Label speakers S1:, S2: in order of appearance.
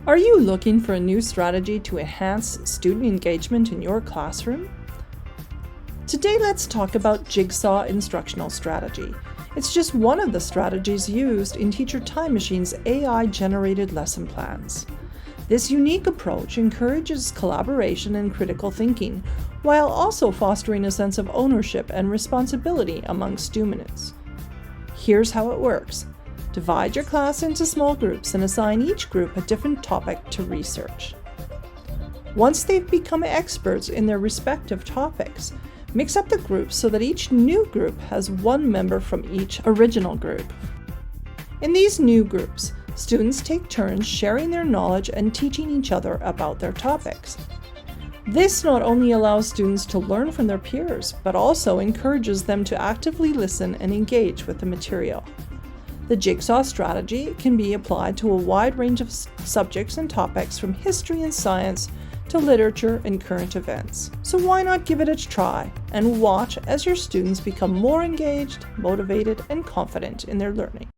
S1: Are you looking for a new strategy to enhance student engagement in your classroom? Today, let's talk about Jigsaw instructional strategy. It's just one of the strategies used in Teacher Time Machine's AI-generated lesson plans. This unique approach encourages collaboration and critical thinking, while also fostering a sense of ownership and responsibility among students. Here's how it works. Divide your class into small groups and assign each group a different topic to research. Once they've become experts in their respective topics, mix up the groups so that each new group has one member from each original group. In these new groups, students take turns sharing their knowledge and teaching each other about their topics. This not only allows students to learn from their peers, but also encourages them to actively listen and engage with the material. The Jigsaw strategy can be applied to a wide range of subjects and topics from history and science to literature and current events. So why not give it a try and watch as your students become more engaged, motivated, and confident in their learning.